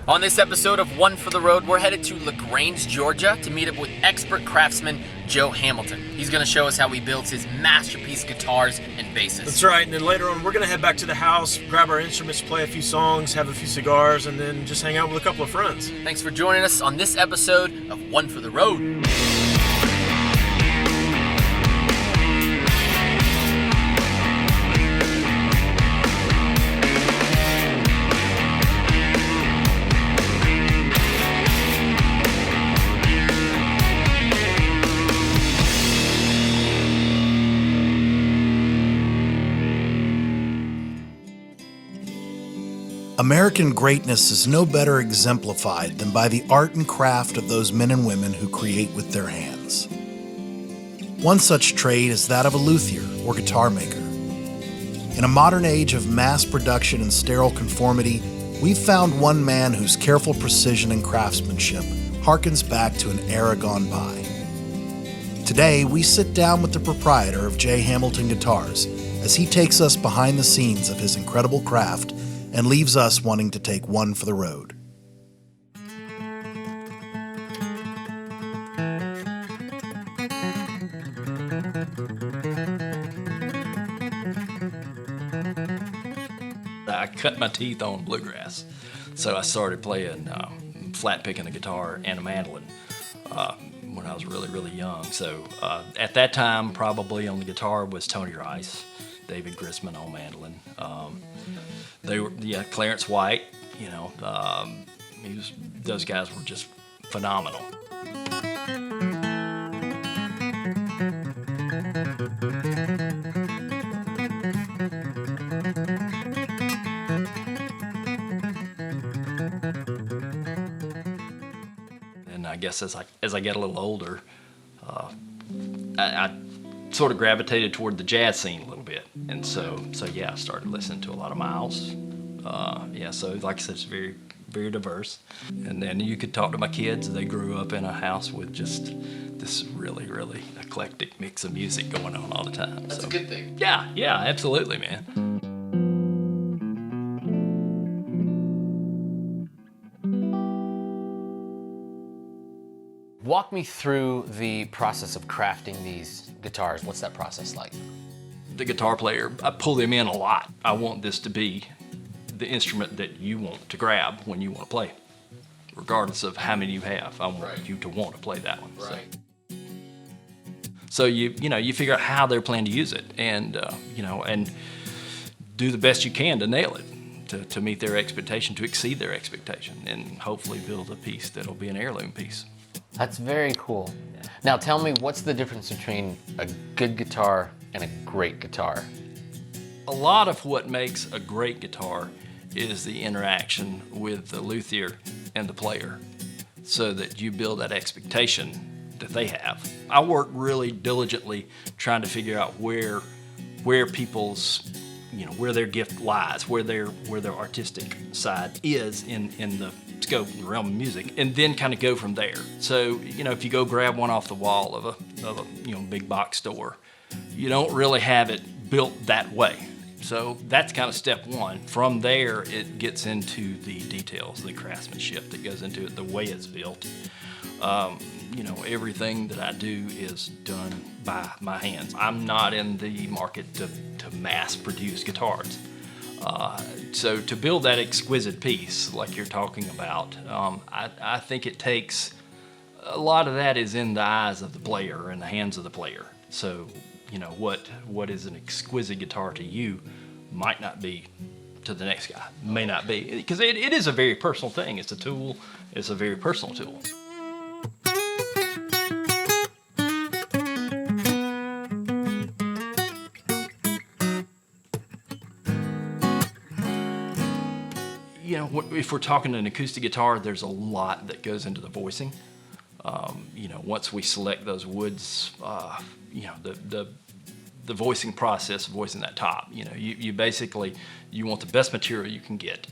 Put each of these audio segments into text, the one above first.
On this episode of One for the Road, we're headed to LaGrange, Georgia to meet up with expert craftsman Joe Hamilton. He's going to show us how he builds his masterpiece guitars and basses. That's right, and then later on we're going to head back to the house, grab our instruments, play a few songs, have a few cigars, and then just hang out with a couple of friends. Thanks for joining us on this episode of One for the Road. American greatness is no better exemplified than by the art and craft of those men and women who create with their hands. One such trade is that of a luthier or guitar maker. In a modern age of mass production and sterile conformity, we've found one man whose careful precision and craftsmanship harkens back to an era gone by. Today, we sit down with the proprietor of J. Hamilton Guitars as he takes us behind the scenes of his incredible craft and leaves us wanting to take one for the road. I cut my teeth on bluegrass, so I started playing flat picking the guitar and a mandolin when I was really young. So at that time, probably on the guitar was Tony Rice, David Grisman on mandolin. They were, Clarence White, those guys were just phenomenal. And I guess as I get a little older, I sort of gravitated toward the jazz scene a little bit, and so I started listening to a lot of Miles. So like I said, it's very, very diverse. And then you could talk to my kids. They grew up in a house with just this really eclectic mix of music going on all the time. That's a good thing. Yeah, absolutely, man. Walk me through the process of crafting these guitars. What's that process like? The guitar player, I pull them in a lot. I want this to be the instrument that you want to grab when you want to play, regardless of how many you have. I want you to want to play that one. Right. So you figure out how they're planning to use it, and and do the best you can to nail it, to meet their expectation, to exceed their expectation, and hopefully build a piece that'll be an heirloom piece. That's very cool. Now tell me, what's the difference between a good guitar and a great guitar? A lot of what makes a great guitar is the interaction with the luthier and the player, so that you build that expectation that they have. I work really diligently trying to figure out where people's, where their gift lies, where their artistic side is in the scope and realm of music, and then kind of go from there. So, if you go grab one off the wall of a big box store, you don't really have it built that way. So that's kind of step one. From there, it gets into the details, the craftsmanship that goes into it, the way it's built. Everything that I do is done by my hands. I'm not in the market to mass produce guitars. So to build that exquisite piece like you're talking about, I think it takes, a lot of that is in the eyes of the player and the hands of the player. So, what is an exquisite guitar to you might not be to the next guy, may not be. Because it is a very personal thing. It's a tool, it's a very personal tool. If we're talking an acoustic guitar, there's a lot that goes into the voicing. Once we select those woods, the voicing process, voicing that top, you basically, you want the best material you can get,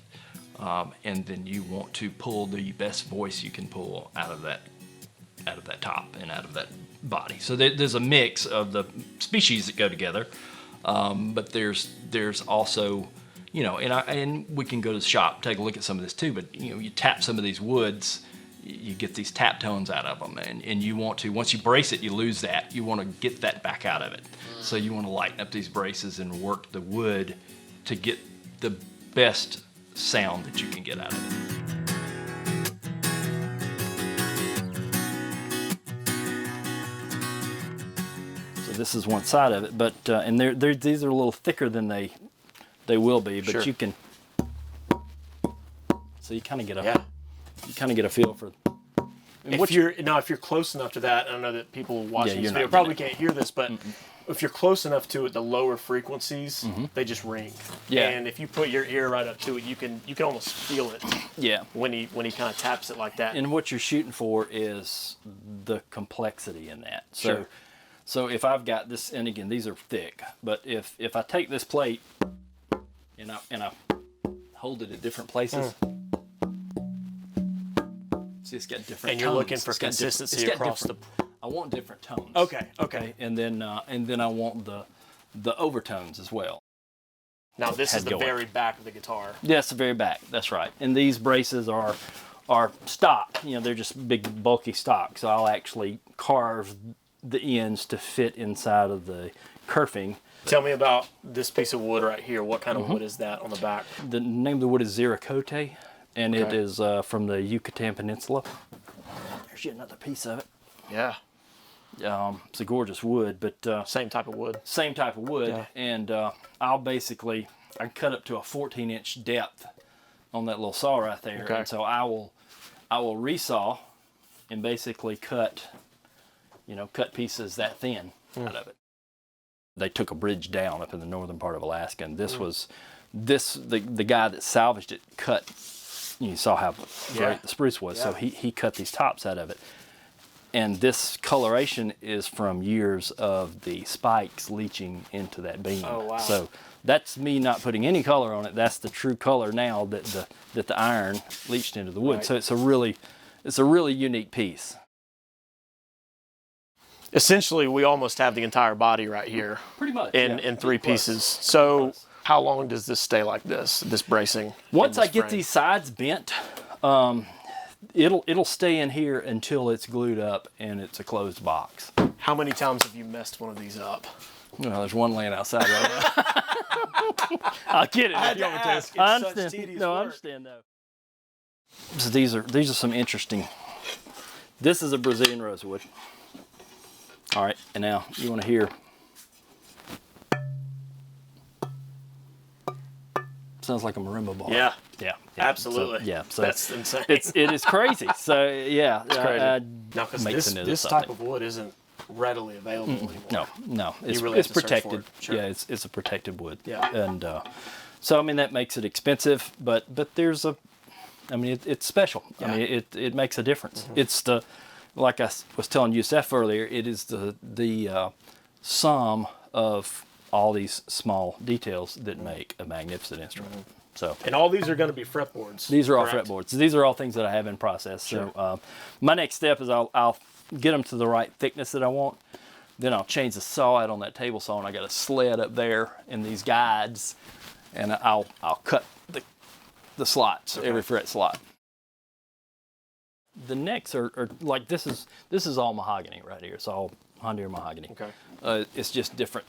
and then you want to pull the best voice you can pull out of that top and out of that body. So there's a mix of the species that go together, but there's also you know, and we can go to the shop, take a look at some of this too, but, you know, you tap some of these woods, you get these tap tones out of them, and you want to, once you brace it, you lose that. You want to get that back out of it. So you want to lighten up these braces and work the wood to get the best sound that you can get out of it. So this is one side of it, but and these are a little thicker than they will be, but Sure. you can. So you kind of get a Yeah. you kind of get a feel for. And If you're close enough to that, I don't know that people watching Yeah, this you're video not probably getting can't hear this, but if you're close enough to it, the lower frequencies they just ring. Yeah. And if you put your ear right up to it, you can almost feel it Yeah. when he kind of taps it like that. And what you're shooting for is the complexity in that. So, Sure. so if I've got this, and again, these are thick, but if I take this plate and I hold it at different places, see, it's got different. And you're tones. looking for It's got consistency it's got across different- I want different tones. Okay. And then I want the overtones as well. Now this is Head the going. very back of the guitar. Yes, the very back. That's right. And these braces are stock. You know, they're just big, bulky stock. So I'll actually carve the ends to fit inside of the kerfing. Tell me about this piece of wood right here. What kind of wood is that on the back? The name of the wood is Ziracote, and it Okay. is from the Yucatan Peninsula. There's yet another piece of it. Yeah. It's a gorgeous wood, but Same type of wood. same type of wood. Yeah. And I cut up to a 14-inch depth on that little saw right there. Okay. And so I will resaw and basically cut pieces that thin out of it. They took a bridge down up in the northern part of Alaska, and this was the guy that salvaged it cut. You saw how great the spruce was, so he cut these tops out of it. And this coloration is from years of the spikes leaching into that beam. Oh, wow. So that's me not putting any color on it. That's the true color now that the iron leached into the wood. Right. So it's a really unique piece. Essentially, we almost have the entire body right here Pretty much. in three pieces. So how long does this stay like this bracing? Once in I this get frame? these sides bent, it'll stay in here until it's glued up and it's a closed box. How many times have you messed one of these up? Well, there's one laying outside right now. I'll get it. I had to ask. I It's such understand. tedious No, I work. understand though. So these are some interesting. This is a Brazilian rosewood. All right, and now you want to hear. Sounds like a marimba ball. Yeah, Yeah. absolutely. So That's insane. it is crazy. So yeah, it's crazy. Now, because this type of wood isn't readily available anymore. No, it's really have to search protected. for it. Sure. Yeah, it's a protected wood. Yeah. And so I mean that makes it expensive, but there's it's special. Yeah. I mean it makes a difference. It's like I was telling Youssef earlier, it is the sum of all these small details that make a magnificent instrument. So And all these are going to be fretboards. these are all correct? fretboards. These are all things that I have in process. Sure. So my next step is I'll get them to the right thickness that I want. Then I'll change the saw out on that table saw, and I got a sled up there and these guides, and I'll cut the slots, every fret slot. The necks are like this is all mahogany right here. It's all Honduran mahogany. Okay. It's just different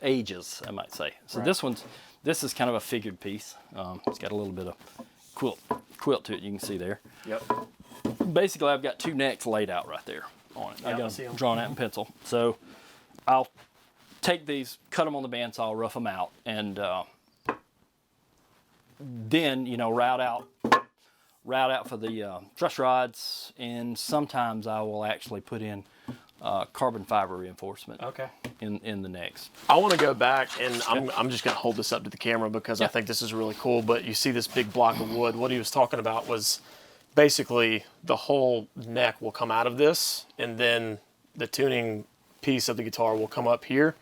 ages, I might say. So Right. this is kind of a figured piece. It's got a little bit of quilt to it. You can see there. Yep. Basically, I've got two necks laid out right there on it. I Yeah, I got see 'em. them drawn out in pencil. So I'll take these, cut them on the bandsaw, rough them out, and then route out for the truss rods. And sometimes I will actually put in carbon fiber reinforcement Okay. in the necks. I want to go back, and I'm just going to hold this up to the camera because I Yeah. think this is really cool. But you see this big block of wood. What he was talking about was basically the whole neck will come out of this, and then the tuning piece of the guitar will come up here.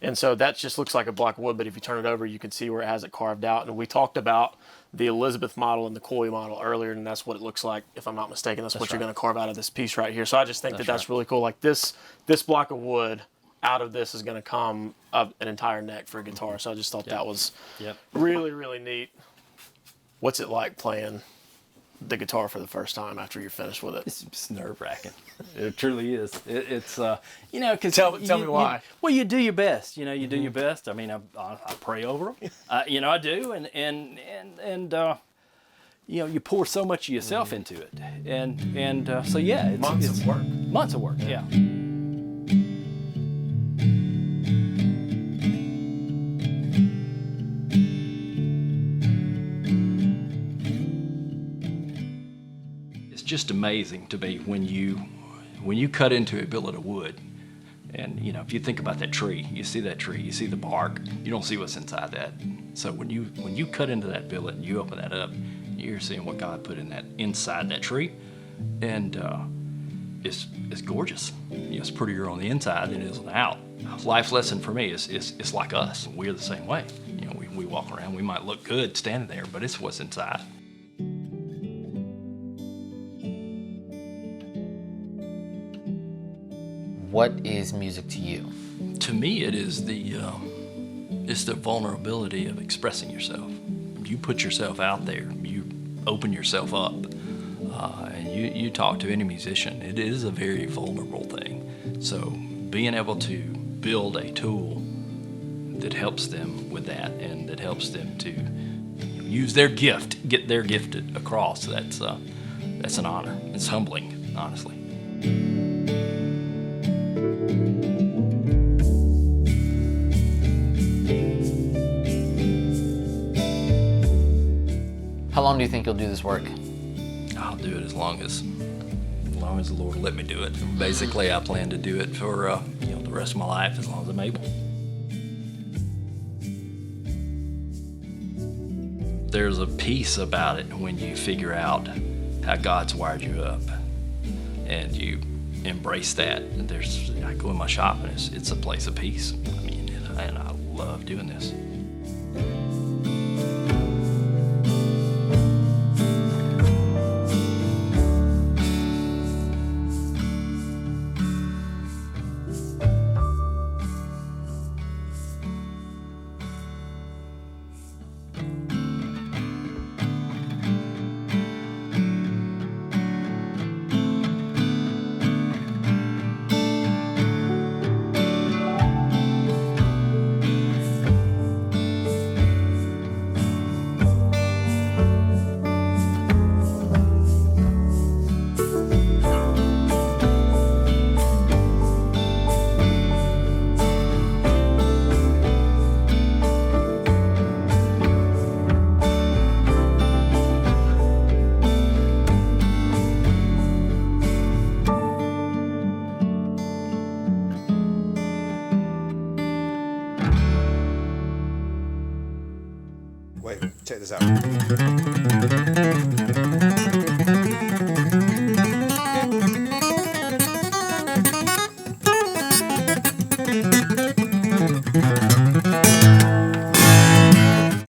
And so that just looks like a block of wood, but if you turn it over, you can see where it has it carved out. And we talked about the Elizabeth model and the Coy model earlier, and that's what it looks like, if I'm not mistaken. That's what you're right. going to carve out of this piece right here. So I just think that's right. really cool. Like this block of wood out of this is going to come an entire neck for a guitar. So I just thought that was really, really neat. What's it like playing the guitar for the first time after you're finished with it? It's nerve-wracking. It truly is. It's you know, because tell me why. Well, you do your best. You know, you do your best. I mean, I pray over them. You know, I do, and you know, you pour so much of yourself into it, and so yeah, it's Months of work. Months of work. Yeah. Just amazing to me when you cut into a billet of wood, and you know, if you think about that tree, you see that tree, you see the bark, you don't see what's inside that. So when you cut into that billet and you open that up, you're seeing what God put in that inside that tree, and it's gorgeous. You know, it's prettier on the inside than it is on the out. Life lesson for me is it's like us. We're the same way. You know, we walk around, we might look good standing there, but it's what's inside. What is music to you? To me, it is it's the vulnerability of expressing yourself. You put yourself out there. You open yourself up, and you talk to any musician. It is a very vulnerable thing. So being able to build a tool that helps them with that, and that helps them to use their gift, get their gift across, that's an honor. It's humbling, honestly. How long do you think you'll do this work? I'll do it as long as the Lord will let me do it. Basically, I plan to do it for the rest of my life, as long as I'm able. There's a peace about it when you figure out how God's wired you up, and you embrace that. And I go in my shop, and it's a place of peace. I mean, and I love doing this. Wait, check this out.